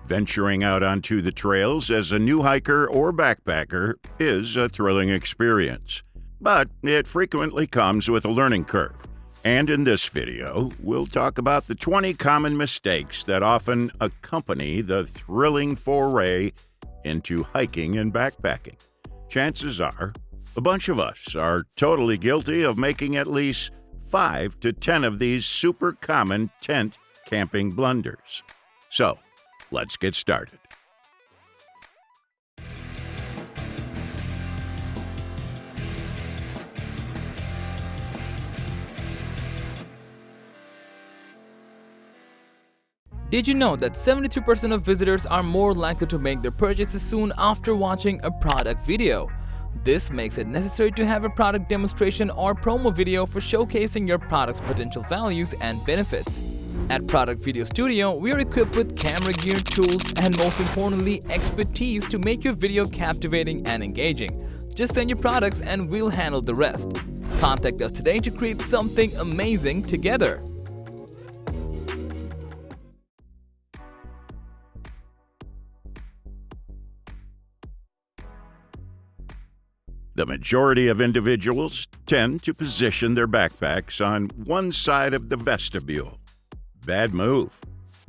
Venturing out onto the trails as a new hiker or backpacker is a thrilling experience, but it frequently comes with a learning curve. And in this video, we'll talk about the 20 common mistakes that often accompany the thrilling foray into hiking and backpacking. Chances are, a bunch of us are totally guilty of making at least 5 to 10 of these super common tent camping blunders. So, let's get started. Did you know that 72% of visitors are more likely to make their purchases soon after watching a product video? This makes it necessary to have a product demonstration or promo video for showcasing your product's potential values and benefits. At Product Video Studio, we are equipped with camera gear, tools, and most importantly, expertise to make your video captivating and engaging. Just send your products and we'll handle the rest. Contact us today to create something amazing together. The majority of individuals tend to position their backpacks on one side of the vestibule. Bad move.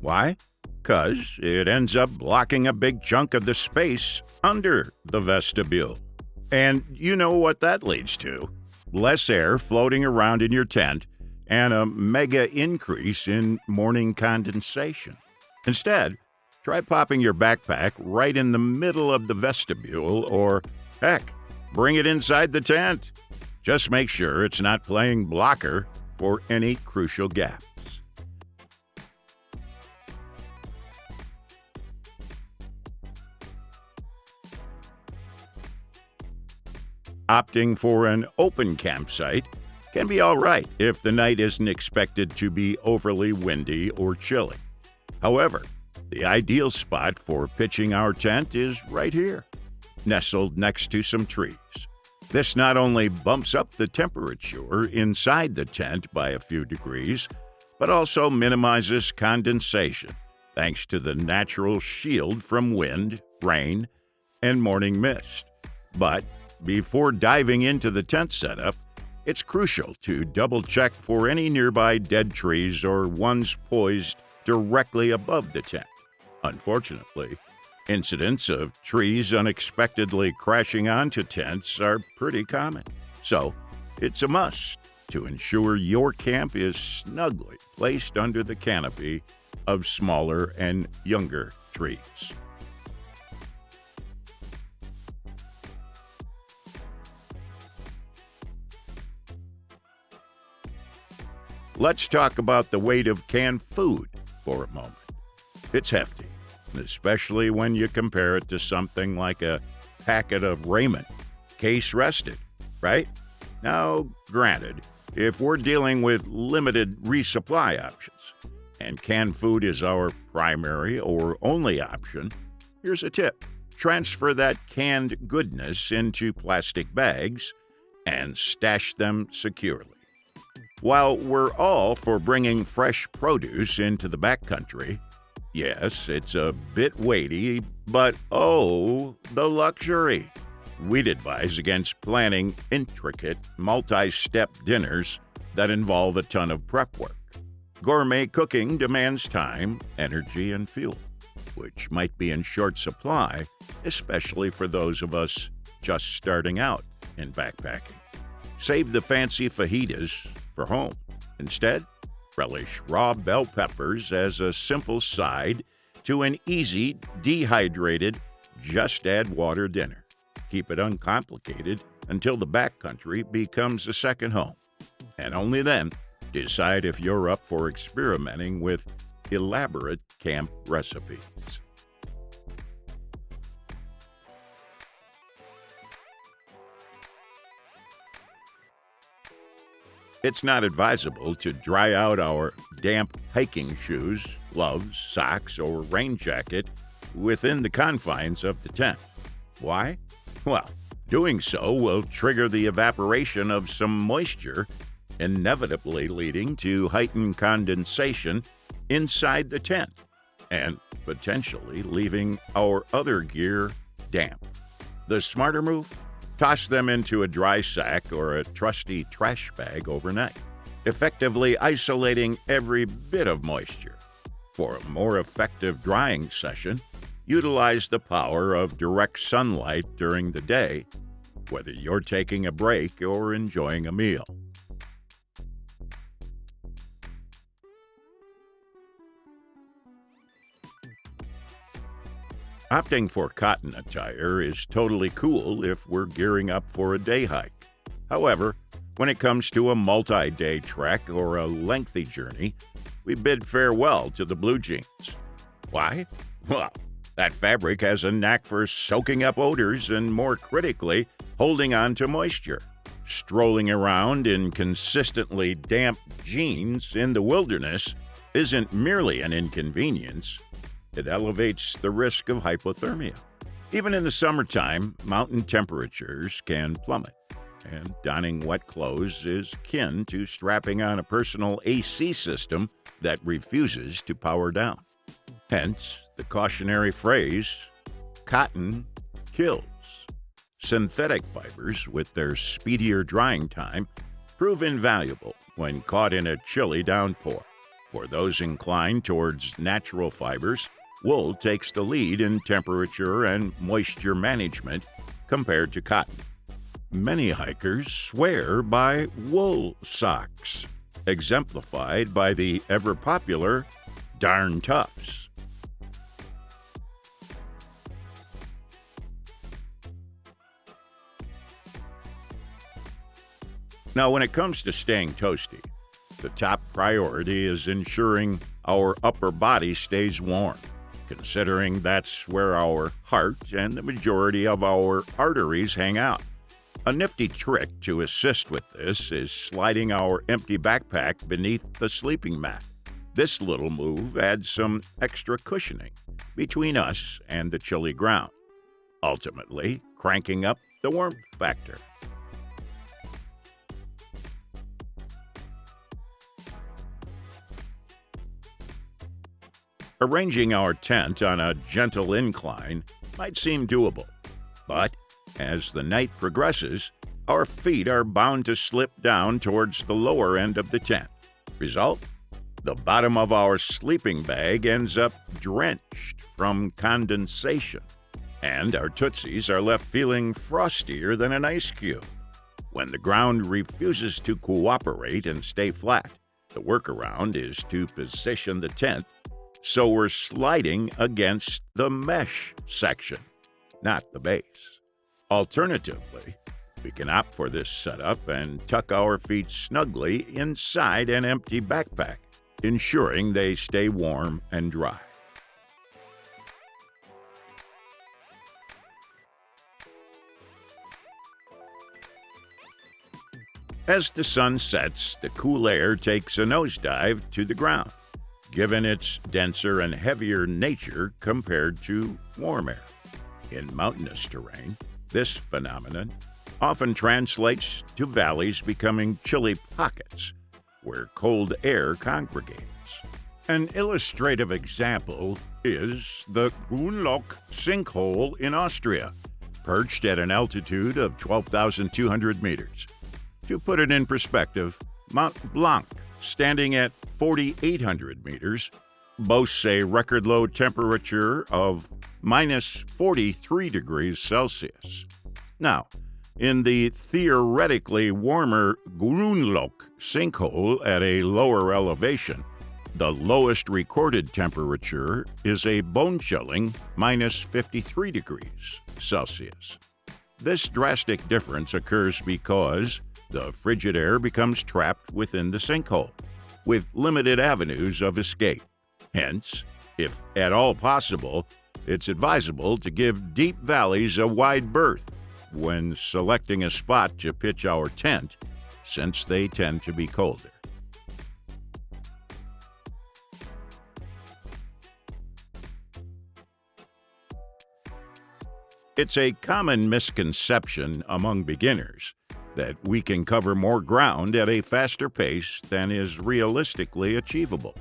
Why? 'Cause it ends up blocking a big chunk of the space under the vestibule. And you know what that leads to. Less air floating around in your tent and a mega increase in morning condensation. Instead, try popping your backpack right in the middle of the vestibule or, heck, bring it inside the tent. Just make sure it's not playing blocker for any crucial gaps. Opting for an open campsite can be all right if the night isn't expected to be overly windy or chilly. However, the ideal spot for pitching our tent is right here, nestled next to some trees. This not only bumps up the temperature inside the tent by a few degrees, but also minimizes condensation thanks to the natural shield from wind, rain, and morning mist. But before diving into the tent setup, it's crucial to double-check for any nearby dead trees or ones poised directly above the tent. Unfortunately, incidents of trees unexpectedly crashing onto tents are pretty common. So, it's a must to ensure your camp is snugly placed under the canopy of smaller and younger trees. Let's talk about the weight of canned food for a moment. It's hefty, especially when you compare it to something like a packet of raiment, case rested, right? Now, granted, if we're dealing with limited resupply options, and canned food is our primary or only option, here's a tip. Transfer that canned goodness into plastic bags and stash them securely. While we're all for bringing fresh produce into the backcountry, yes, it's a bit weighty, but oh, the luxury. We'd advise against planning intricate, multi-step dinners that involve a ton of prep work. Gourmet cooking demands time, energy, and fuel, which might be in short supply, especially for those of us just starting out in backpacking. Save the fancy fajitas for home. Instead, relish raw bell peppers as a simple side to an easy, dehydrated, just add water dinner. Keep it uncomplicated until the backcountry becomes a second home. And only then, decide if you're up for experimenting with elaborate camp recipes. It's not advisable to dry out our damp hiking shoes, gloves, socks, or rain jacket within the confines of the tent. Why? Well, doing so will trigger the evaporation of some moisture, inevitably leading to heightened condensation inside the tent. and potentially leaving our other gear damp. The smarter move? Toss them into a dry sack or a trusty trash bag overnight, effectively isolating every bit of moisture. For a more effective drying session, utilize the power of direct sunlight during the day, whether you're taking a break or enjoying a meal. Opting for cotton attire is totally cool if we're gearing up for a day hike. However, when it comes to a multi-day trek or a lengthy journey, we bid farewell to the blue jeans. Why? Well, that fabric has a knack for soaking up odors and, more critically, holding on to moisture. Strolling around in consistently damp jeans in the wilderness isn't merely an inconvenience. It elevates the risk of hypothermia. Even in the summertime, mountain temperatures can plummet, and donning wet clothes is kin to strapping on a personal AC system that refuses to power down. Hence, the cautionary phrase, cotton kills. Synthetic fibers, with their speedier drying time, prove invaluable when caught in a chilly downpour. For those inclined towards natural fibers, wool takes the lead in temperature and moisture management compared to cotton. Many hikers swear by wool socks, exemplified by the ever-popular Darn Toughs. Now, when it comes to staying toasty, the top priority is ensuring our upper body stays warm, considering that's where our heart and the majority of our arteries hang out. A nifty trick to assist with this is sliding our empty backpack beneath the sleeping mat. This little move adds some extra cushioning between us and the chilly ground, ultimately cranking up the warmth factor. Arranging our tent on a gentle incline might seem doable, but as the night progresses, our feet are bound to slip down towards the lower end of the tent. Result? The bottom of our sleeping bag ends up drenched from condensation, and our tootsies are left feeling frostier than an ice cube. When the ground refuses to cooperate and stay flat, the workaround is to position the tent so we're sliding against the mesh section, not the base. Alternatively, we can opt for this setup and tuck our feet snugly inside an empty backpack, ensuring they stay warm and dry. As the sun sets, the cool air takes a nosedive to the ground, given its denser and heavier nature compared to warm air. In mountainous terrain, this phenomenon often translates to valleys becoming chilly pockets where cold air congregates. An illustrative example is the Grünloch sinkhole in Austria, perched at an altitude of 12,200 meters. To put it in perspective, Mount Blanc, standing at 4,800 meters, boasts a record low temperature of minus 43 degrees Celsius. Now, in the theoretically warmer Grünloch sinkhole at a lower elevation, the lowest recorded temperature is a bone-chilling minus 53 degrees Celsius. This drastic difference occurs because the frigid air becomes trapped within the sinkhole, with limited avenues of escape. Hence, if at all possible, it's advisable to give deep valleys a wide berth when selecting a spot to pitch our tent, since they tend to be colder. It's a common misconception among beginners that we can cover more ground at a faster pace than is realistically achievable,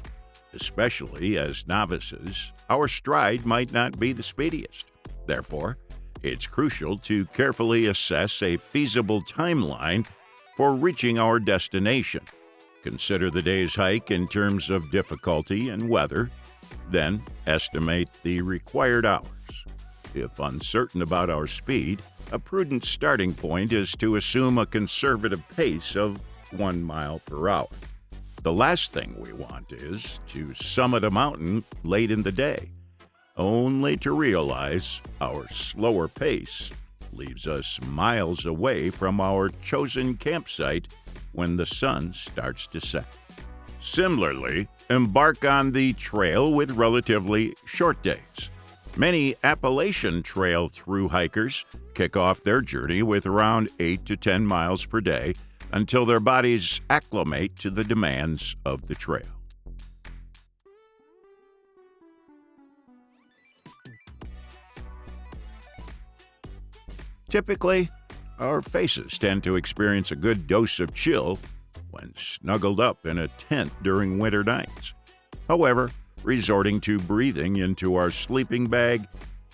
especially as novices our stride might not be the speediest. Therefore, it's crucial to carefully assess a feasible timeline for reaching our destination. Consider the day's hike in terms of difficulty and weather, then estimate the required hours. If uncertain about our speed, a prudent starting point is to assume a conservative pace of 1 mile per hour. The last thing we want is to summit a mountain late in the day, only to realize our slower pace leaves us miles away from our chosen campsite when the sun starts to set. Similarly, embark on the trail with relatively short days. Many Appalachian Trail thru hikers kick off their journey with around 8 to 10 miles per day until their bodies acclimate to the demands of the trail. Typically, our faces tend to experience a good dose of chill when snuggled up in a tent during winter nights. However, resorting to breathing into our sleeping bag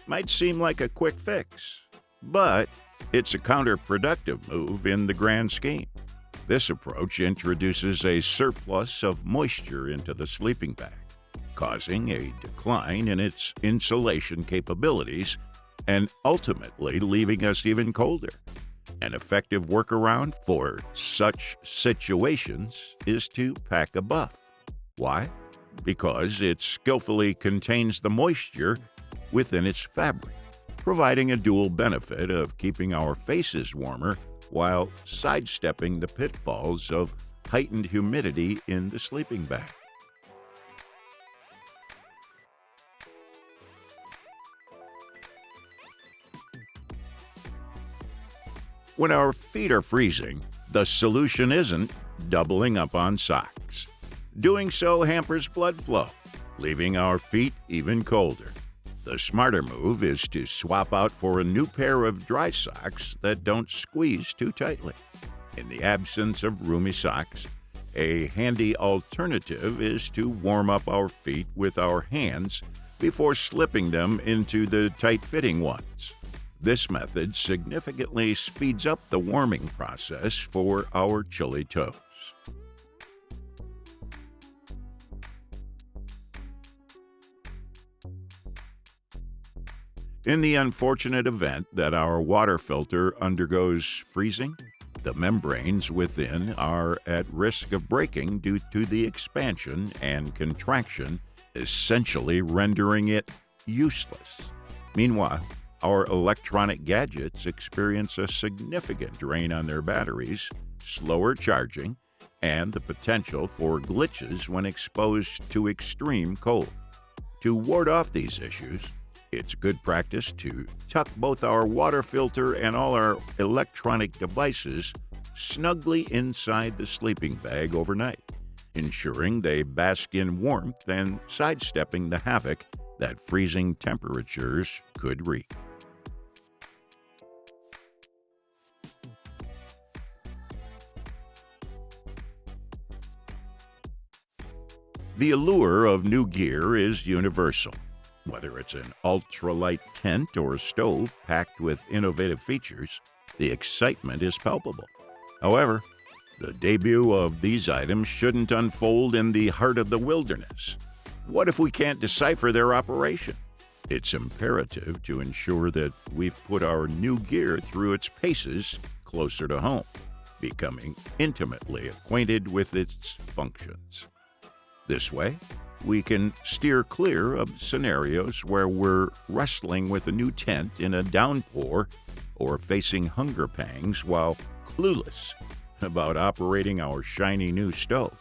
might seem like a quick fix, but it's a counterproductive move in the grand scheme. This approach introduces a surplus of moisture into the sleeping bag, causing a decline in its insulation capabilities and ultimately leaving us even colder. An effective workaround for such situations is to pack a buff. Why? Because it skillfully contains the moisture within its fabric, providing a dual benefit of keeping our faces warmer while sidestepping the pitfalls of heightened humidity in the sleeping bag. When our feet are freezing, the solution isn't doubling up on socks. Doing so hampers blood flow, leaving our feet even colder. The smarter move is to swap out for a new pair of dry socks that don't squeeze too tightly. In the absence of roomy socks, a handy alternative is to warm up our feet with our hands before slipping them into the tight-fitting ones. This method significantly speeds up the warming process for our chilly toes. In the unfortunate event that our water filter undergoes freezing, the membranes within are at risk of breaking due to the expansion and contraction, essentially rendering it useless. Meanwhile, our electronic gadgets experience a significant drain on their batteries, slower charging, and the potential for glitches when exposed to extreme cold. To ward off these issues, it's good practice to tuck both our water filter and all our electronic devices snugly inside the sleeping bag overnight, ensuring they bask in warmth and sidestepping the havoc that freezing temperatures could wreak. The allure of new gear is universal. Whether it's an ultralight tent or a stove packed with innovative features, the excitement is palpable. However, the debut of these items shouldn't unfold in the heart of the wilderness. What if we can't decipher their operation? It's imperative to ensure that we've put our new gear through its paces closer to home, becoming intimately acquainted with its functions. This way, we can steer clear of scenarios where we're wrestling with a new tent in a downpour or facing hunger pangs while clueless about operating our shiny new stove.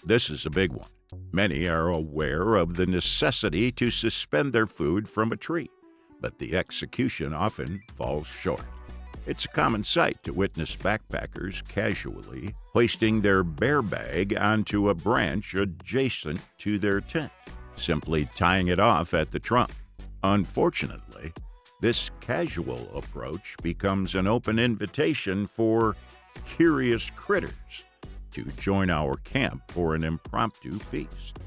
This is a big one. Many are aware of the necessity to suspend their food from a tree, but the execution often falls short. It's a common sight to witness backpackers casually hoisting their bear bag onto a branch adjacent to their tent, simply tying it off at the trunk. Unfortunately, This casual approach becomes an open invitation for curious critters to join our camp for an impromptu feast.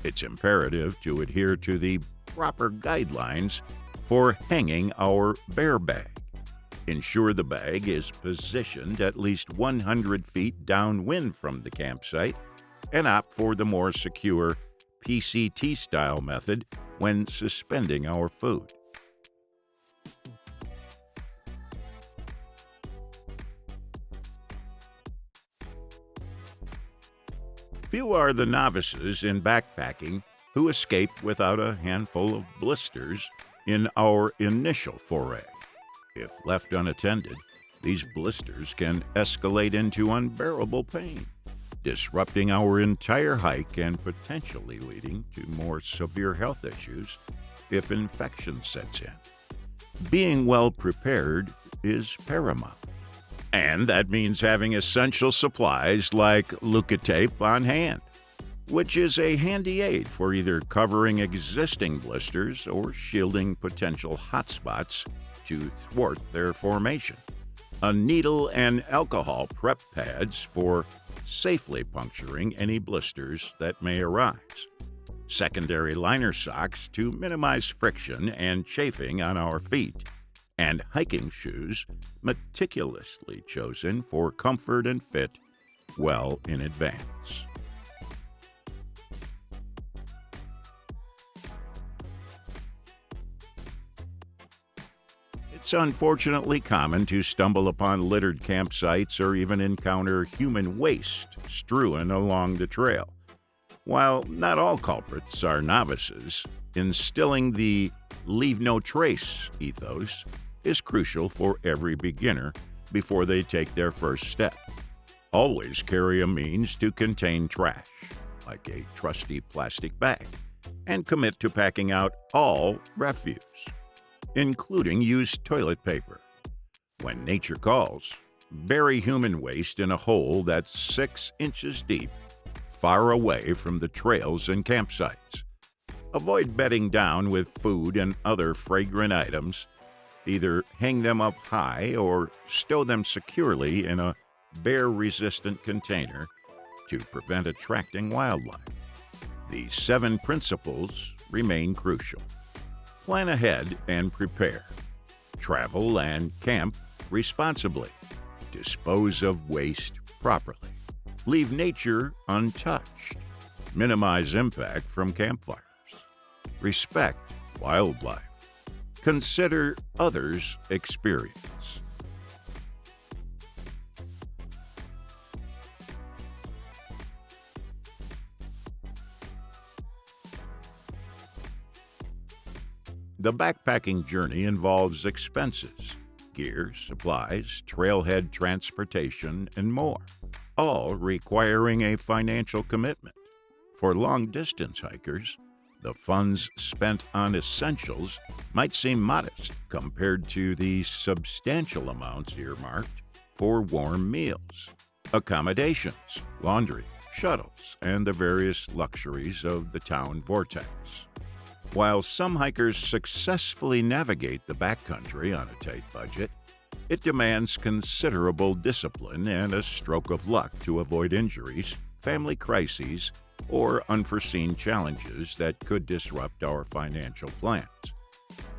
It's imperative to adhere to the proper guidelines for hanging our bear bag. Ensure the bag is positioned at least 100 feet downwind from the campsite, and opt for the more secure PCT-style method when suspending our food. Few are the novices in backpacking who escape without a handful of blisters in our initial foray. If left unattended, these blisters can escalate into unbearable pain, disrupting our entire hike and potentially leading to more severe health issues if infection sets in. Being well prepared is paramount. And that means having essential supplies like Leukotape on hand, which is a handy aid for either covering existing blisters or shielding potential hotspots to thwart their formation. A needle and alcohol prep pads for safely puncturing any blisters that may arise. Secondary liner socks to minimize friction and chafing on our feet, and hiking shoes meticulously chosen for comfort and fit well in advance. It's unfortunately common to stumble upon littered campsites or even encounter human waste strewn along the trail. While not all culprits are novices, instilling the leave no trace ethos is crucial for every beginner before they take their first step. Always carry a means to contain trash, like a trusty plastic bag, and commit to packing out all refuse, including used toilet paper. When nature calls, bury human waste in a hole that's 6 inches deep, far away from the trails and campsites. Avoid bedding down with food and other fragrant items. Either hang them up high or stow them securely in a bear-resistant container to prevent attracting wildlife. These 7 principles remain crucial. Plan ahead and prepare. Travel and camp responsibly. Dispose of waste properly. Leave nature untouched. Minimize impact from campfires. Respect wildlife. Consider others' experience. The backpacking journey involves expenses, gear, supplies, trailhead transportation, and more, all requiring a financial commitment. For long-distance hikers, the funds spent on essentials might seem modest compared to the substantial amounts earmarked for warm meals, accommodations, laundry, shuttles, and the various luxuries of the town vortex. While some hikers successfully navigate the backcountry on a tight budget, it demands considerable discipline and a stroke of luck to avoid injuries, family crises, or unforeseen challenges that could disrupt our financial plans.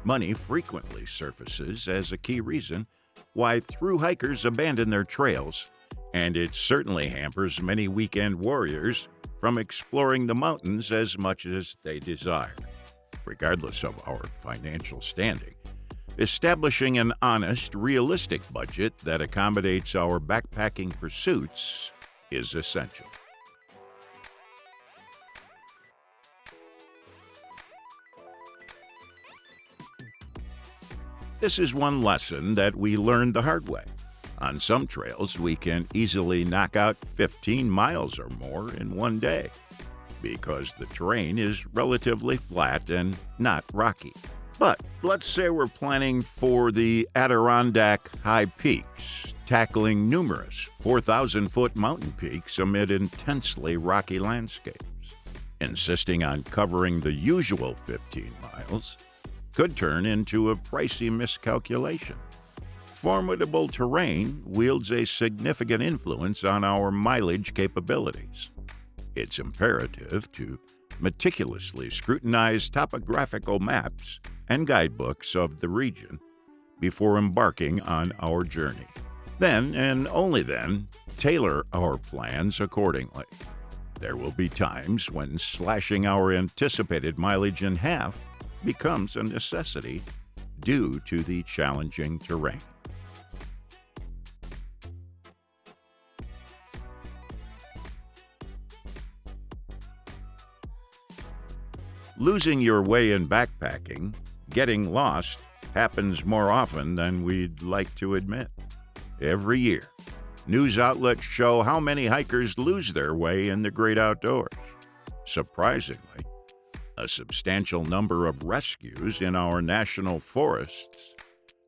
Money frequently surfaces as a key reason why thru hikers abandon their trails, and it certainly hampers many weekend warriors from exploring the mountains as much as they desire. Regardless of our financial standing, establishing an honest, realistic budget that accommodates our backpacking pursuits is essential. This is one lesson that we learned the hard way. On some trails, we can easily knock out 15 miles or more in one day because the terrain is relatively flat and not rocky. But let's say we're planning for the Adirondack High Peaks, tackling numerous 4,000-foot mountain peaks amid intensely rocky landscapes. Insisting on covering the usual 15 miles could turn into a pricey miscalculation. Formidable terrain wields a significant influence on our mileage capabilities. It's imperative to meticulously scrutinize topographical maps and guidebooks of the region before embarking on our journey. Then, and only then, tailor our plans accordingly. There will be times when slashing our anticipated mileage in half becomes a necessity due to the challenging terrain. Losing your way in backpacking, getting lost, happens more often than we'd like to admit. Every year, news outlets show how many hikers lose their way in the great outdoors. Surprisingly, a substantial number of rescues in our national forests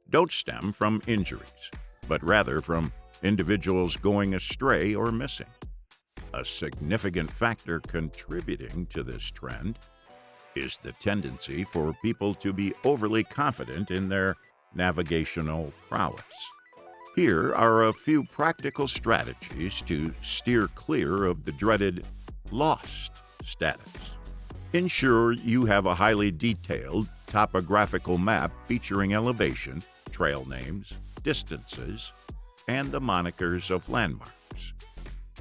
don't stem from injuries, but rather from individuals going astray or missing. A significant factor contributing to this trend is the tendency for people to be overly confident in their navigational prowess. Here are a few practical strategies to steer clear of the dreaded lost status. Ensure you have a highly detailed topographical map featuring elevation, trail names, distances, and the monikers of landmarks.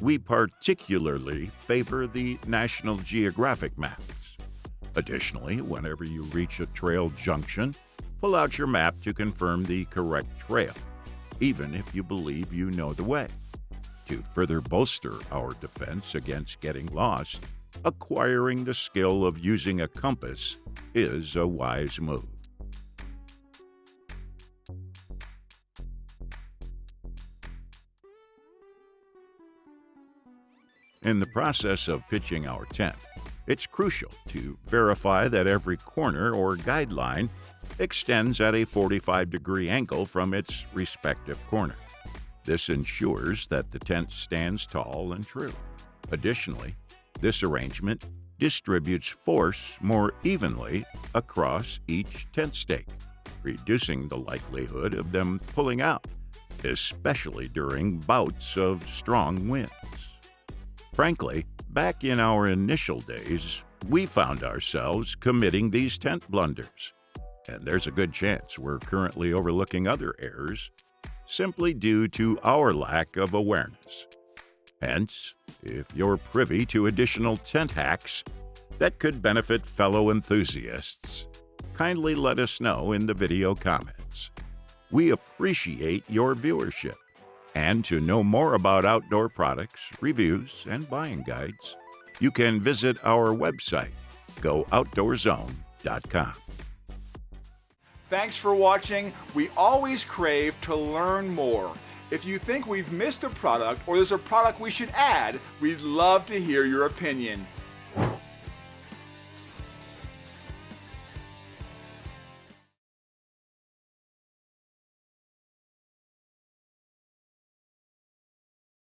We particularly favor the National Geographic maps. Additionally, whenever you reach a trail junction, pull out your map to confirm the correct trail, even if you believe you know the way. To further bolster our defense against getting lost, acquiring the skill of using a compass is a wise move. In the process of pitching our tent, it's crucial to verify that every corner or guideline extends at a 45-degree angle from its respective corner. This ensures that the tent stands tall and true. Additionally, this arrangement distributes force more evenly across each tent stake, reducing the likelihood of them pulling out, especially during bouts of strong winds. Frankly, back in our initial days, we found ourselves committing these tent blunders, and there's a good chance we're currently overlooking other errors simply due to our lack of awareness. Hence, if you're privy to additional tent hacks that could benefit fellow enthusiasts, kindly let us know in the video comments. We appreciate your viewership. And to know more about outdoor products, reviews, and buying guides, you can visit our website, mailoutdoorzone.com. Thanks for watching. We always crave to learn more. If you think we've missed a product or there's a product we should add, we'd love to hear your opinion.